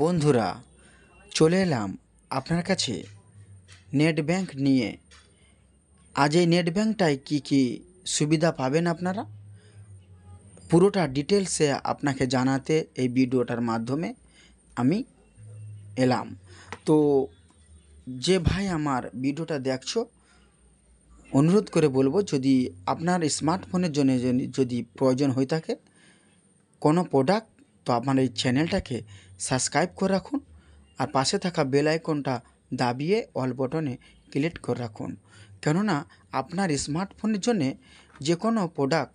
বন্ধুরা, চলে এলাম আপনার কাছে নেট ব্যাংক নিয়ে। আজ এই নেট ব্যাংকটায় কী কী সুবিধা পাবেন আপনারা, পুরোটা ডিটেলসে আপনাকে জানাতে এই ভিডিওটার মাধ্যমে আমি এলাম। তো যে ভাই আমার ভিডিওটা দেখছো, অনুরোধ করে বলবো, যদি আপনার স্মার্টফোনের জন্য যদি প্রয়োজন হয়ে থাকে কোনো প্রোডাক্ট, তো আপনার এই চ্যানেলটাকে সাবস্ক্রাইব করে রাখুন আর পাশে থাকা বেল আইকনটা দাবিয়ে অল বটনে ক্লিক করে রাখুন। কেননা আপনার স্মার্টফোনের জন্যে যে কোনো প্রোডাক্ট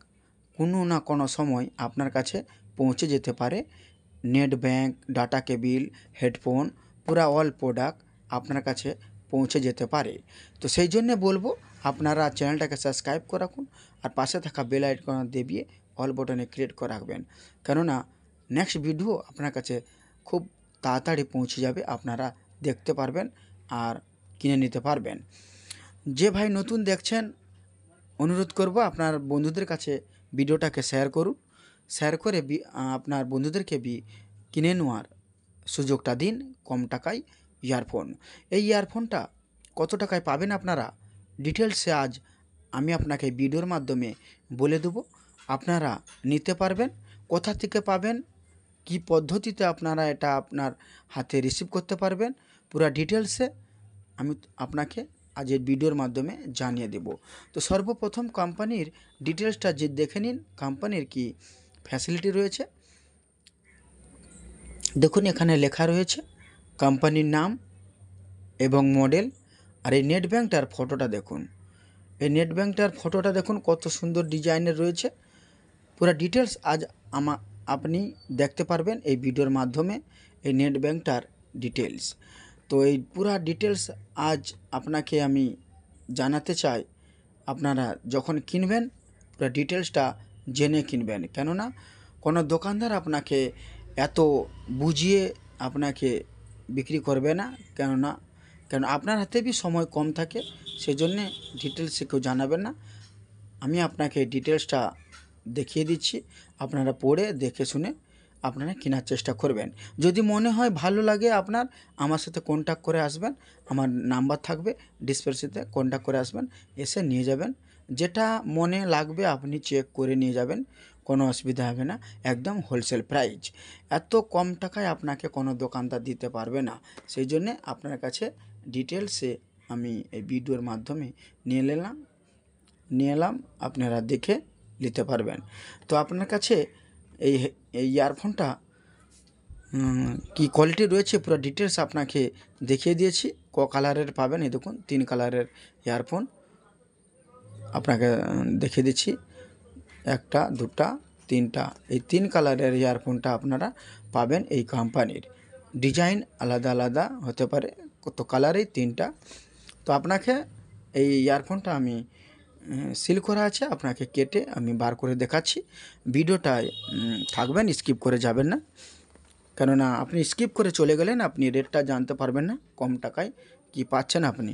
কোনো না কোনো সময় আপনার কাছে পৌঁছে যেতে পারে। Net bank, data cable, headphone, পুরা অল প্রোডাক্ট আপনার কাছে পৌঁছে যেতে পারে। তো সেই জন্যে বলবো আপনারা চ্যানেলটাকে সাবস্ক্রাইব করে রাখুন আর পাশে থাকা বেল আইকন দেবিয়ে অল বটনে ক্লিক করে রাখবেন। কেননা নেক্সট ভিডিও আপনার কাছে খুব তাড়াতাড়ি পৌঁছে যাবে, আপনারা দেখতে পারবেন আর কিনে নিতে পারবেন। যে ভাই নতুন দেখছেন, অনুরোধ করব আপনার বন্ধুদের কাছে ভিডিওটাকে শেয়ার করুন, শেয়ার করে আপনার বন্ধুদেরকে কিনে নেওয়ার সুযোগটা দিন কম টাকায় ইয়ারফোন। এই ইয়ারফোনটা কত টাকায় পাবেন আপনারা ডিটেলসে আজ আমি আপনাকে ভিডিওর মাধ্যমে বলে দেবো। আপনারা নিতে পারবেন, কোথা থেকে পাবেন, কি পদ্ধতিতে আপনারা এটা আপনার হাতে রিসিভ করতে পারবেন, পুরো ডিটেলসে আমি আপনাকে আজ এই ভিডিওর মাধ্যমে জানিয়ে দেব। তো সর্বপ্রথম কোম্পানির ডিটেলসটা যে দেখে নিন, কোম্পানির কি ফ্যাসিলিটি রয়েছে দেখুন। এখানে লেখা রয়েছে কোম্পানির নাম এবং মডেল। আর এই নেট ব্যাংকটার ফটোটা দেখুন, এই নেট ব্যাংকটার ফটোটা দেখুন কত সুন্দর ডিজাইনের রয়েছে। পুরো ডিটেলস আজ আপনি দেখতে পারবেন এই ভিডিওর মাধ্যমে, এই নেট ব্যাংকটার ডিটেলস। তো এই পুরা ডিটেলস আজ আপনাকে আমি জানাতে চাই। আপনারা যখন কিনবেন পুরো ডিটেলসটা জেনে কিনবেন, কেননা কোনো দোকানদার আপনাকে এত বুঝিয়ে আপনাকে বিক্রি করবে না। কেন আপনার হাতে সময় কম থাকে, সেজন্যে ডিটেলসে কেউ জানাবেন না। আমি আপনাকে ডিটেলসটা দেখিয়ে দিচ্ছি, আপনারা পড়ে দেখে শুনে আপনারা কেনার চেষ্টা করবেন। যদি মনে হয় ভালো লাগে আপনার, আমার সাথে কন্ট্যাক্ট করে আসবেন, আমার নাম্বার থাকবে ডিসপ্লেতে, কন্ট্যাক্ট করে আসবেন, এসে নিয়ে যাবেন। যেটা মনে লাগবে আপনি চেক করে নিয়ে যাবেন, কোনো অসুবিধা হবে না। একদম হোলসেল প্রাইস, এত কম টাকায় আপনাকে কোনো দোকানদার দিতে পারবে না। সেই জন্যে আপনার কাছে ডিটেলসে আমি এই ভিডিওর মাধ্যমে নিয়ে এলাম, আপনারা দেখে নিতে পারবেন। তো আপনার কাছে এই ইয়ারফোনটা কি কোয়ালিটি রয়েছে পুরো ডিটেলস আপনাকে দেখিয়ে দিয়েছি। কালারের পাবেন, এই দেখুন 3 কালারের ইয়ারফোন আপনাকে দেখিয়ে দিচ্ছি, 1টা 2টা 3টা, এই 3 কালারের ইয়ারফোনটা আপনারা পাবেন। এই কোম্পানির ডিজাইন আলাদা আলাদা হতে পারে, কত কালারেই 3টা। তো আপনাকে এই ইয়ারফোনটা আমি সিল করা আছে, আপনাকে কেটে আমি বার করে দেখাচ্ছি। ভিডিওটায় থাকবেন, স্কিপ করে যাবেন না, কেননা আপনি স্কিপ করে চলে গেলেন আপনি রেটটা জানতে পারবেন না, কম টাকায় কি পাচ্ছেন আপনি।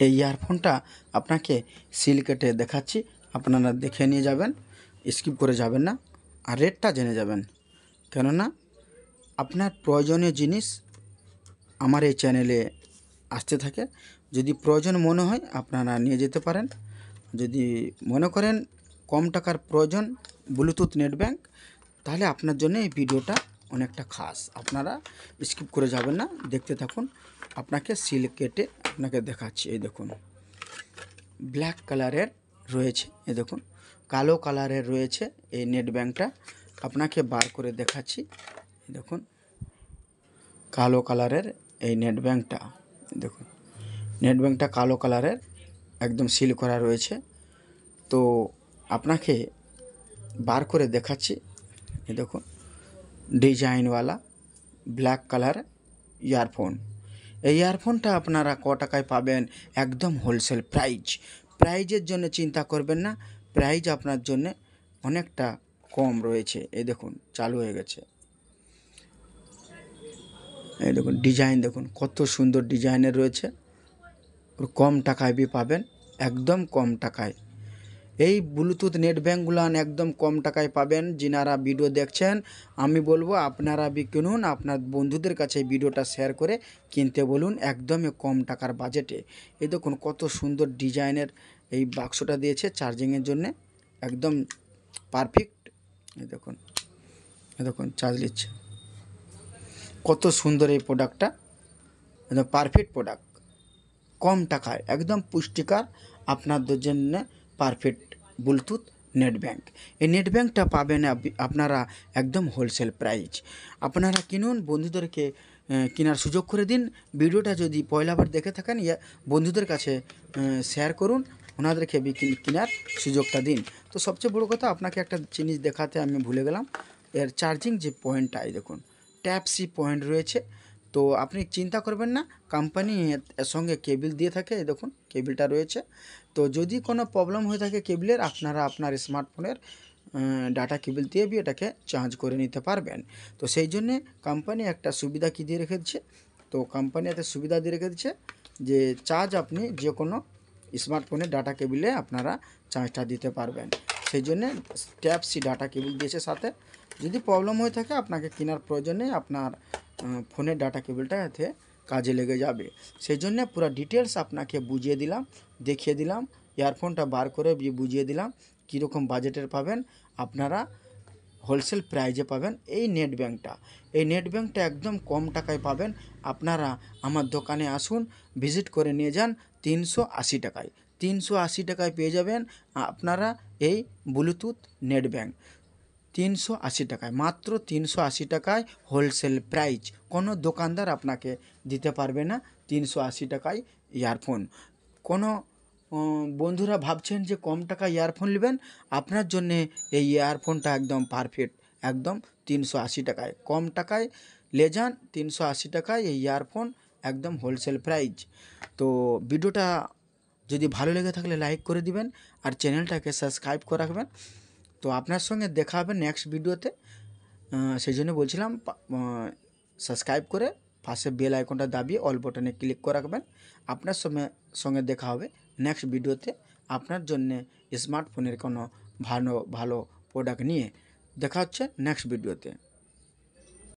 এই ইয়ারফোনটা আপনাকে সিল কেটে দেখাচ্ছি, আপনারা দেখে নিয়ে যাবেন, স্কিপ করে যাবেন না আর রেটটা জেনে যাবেন। কেননা আপনার প্রয়োজনীয় জিনিস আমার এই চ্যানেলে আসতে থাকে। যদি প্রয়োজন মনে হয় আপনারা নিয়ে যেতে পারেন। যদি মনে করেন কম টাকার প্রয়োজন ব্লুটুথ নেট ব্যাংক, তাহলে আপনার জন্য এই ভিডিওটা অনেকটা খাস, আপনারা স্কিপ করে যাবেন না, দেখতে থাকুন। আপনাকে সিল কেটে আপনাকে দেখাচ্ছি। এই দেখুন ব্ল্যাক কালারের রয়েছে, এই দেখুন কালো কালারের রয়েছে এই নেট ব্যাংকটা, আপনাকে বার করে দেখাচ্ছি। এই দেখুন কালো কালারের এই নেট ব্যাংকটা, দেখুন নেট ব্যাংকটা কালো কালারের একদম সিল করা রয়েছে। তো আপনাকে বার করে দেখাচ্ছি, এই দেখুন ডিজাইনওয়ালা ব্ল্যাক কালার ইয়ারফোন। এই ইয়ারফোনটা আপনারা ক টাকায় পাবেন, একদম হোলসেল প্রাইজের জন্য চিন্তা করবেন না, প্রাইজ আপনার জন্য অনেকটা কম রয়েছে। এই দেখুন চালু হয়ে গেছে, এই দেখুন ডিজাইন দেখুন কত সুন্দর ডিজাইনের রয়েছে, কম টাকায় পাবেন, একদম কম টাকায়। এই ব্লুটুথ নেট ব্যাঙ্কগুলান একদম কম টাকায় পাবেন। যিনারা ভিডিও দেখছেন আমি বলবো আপনারা কিনুন, আপনার বন্ধুদের কাছে ভিডিওটা শেয়ার করে কিনতে বলুন একদমই কম টাকার বাজেটে। এই দেখুন কত সুন্দর ডিজাইনের এই বাক্সটা দিয়েছে চার্জিংয়ের জন্যে, একদম পারফেক্ট। এই দেখুন চার্জ নিচ্ছে, কত সুন্দর এই প্রোডাক্টটা, একদম পারফেক্ট প্রোডাক্ট, কম টাকায় একদম পুষ্টিকর আপনাদের জন্য পারফেক্ট ব্লুটুথ নেট ব্যাঙ্ক। এই নেট ব্যাঙ্কটা পাবেন আপনারা একদম হোলসেল প্রাইস। আপনারা কিনুন, বন্ধুদেরকে কেনার সুযোগ করে দিন। ভিডিওটা যদি পয়লাবার দেখে থাকেন বন্ধুদের কাছে শেয়ার করুন, ওনাদেরকে কেনার সুযোগটা দিন। তো সবচেয়ে বড় কথা আপনাকে একটা জিনিস দেখাতে আমি ভুলে গেলাম, এর চার্জিং যে পয়েন্টটা এই দেখুন ট্যাপ সি পয়েন্ট রয়েছে। তো আপনি চিন্তা করবেন না, কোম্পানি এর সঙ্গে কেবিল দিয়ে থাকে, এই দেখুন কেবিলটা রয়েছে। তো যদি কোনো প্রবলেম হয়ে থাকে কেবিলের, আপনারা আপনার স্মার্টফোনের ডাটা কেবিল দিয়ে भी এটাকে চার্জ করে নিতে পারবেন। তো সেই জন্যে কোম্পানি একটা সুবিধা কী দিয়ে রেখে দিচ্ছে, তো কোম্পানি এতে সুবিধা দিয়ে রেখে দিচ্ছে যে চার্জ আপনি যে কোনো স্মার্টফোনের ডাটা কেবিলে আপনারা চার্জটা দিতে পারবেন। সেই জন্যে ট্যাপ সি ডাটা কেবিল দিয়েছে সাথে। যদি প্রবলেম হয়ে থাকে আপনাকে কেনার প্রয়োজন নেই, আপনার ফোনের ডাটা কেবিলটা এতে কাজে লেগে যাবে। সেই জন্য পুরো ডিটেলস আপনাকে বুঝিয়ে দিলাম, দেখিয়ে দিলাম, ইয়ারফোনটা বার করে বুঝিয়ে দিলাম কীরকম বাজেটের পাবেন আপনারা, হোলসেল প্রাইজে পাবেন এই নেট ব্যাঙ্কটা। এই নেট ব্যাঙ্কটা একদম কম টাকায় পাবেন। আপনারা আমার দোকানে আসুন, ভিজিট করে নিয়ে যান। 380 টাকায়, 380 টাকায় পেয়ে যাবেন আপনারা এই ব্লুটুথ নেট ব্যাঙ্ক। 380 টাকায়, মাত্র 380 টাকায় হোলসেল প্রাইস। কোনো দোকানদার আপনাকে দিতে পারবে না 380 টাকায় ইয়ারফোন। কোনো বন্ধুরা ভাবছেন যে কম টাকা ইয়ারফোন নেবেন, আপনার জন্যে এই ইয়ারফোনটা একদম পারফেক্ট, একদম 380 টাকায়। কম টাকায় লে যান, 380 টাকায় এই ইয়ারফোন, একদম হোলসেল প্রাইস। তো ভিডিওটা যদি ভালো লেগে থাকলে লাইক করে দিবেন, আর চ্যানেলটাকে সাবস্ক্রাইব করে রাখবেন। তো আপনার সঙ্গে দেখা হবে নেক্সট ভিডিওতে। সেই জন্য বলছিলাম সাবস্ক্রাইব করে পাশে বেল আইকনটা দাবিয়ে অল বাটনে ক্লিক করে রাখবেন। আপনার সঙ্গে দেখা হবে নেক্সট ভিডিওতে, আপনার জন্যে স্মার্টফোনের কোনো ভালো ভালো প্রোডাক্ট নিয়ে। দেখা হচ্ছে নেক্সট ভিডিওতে।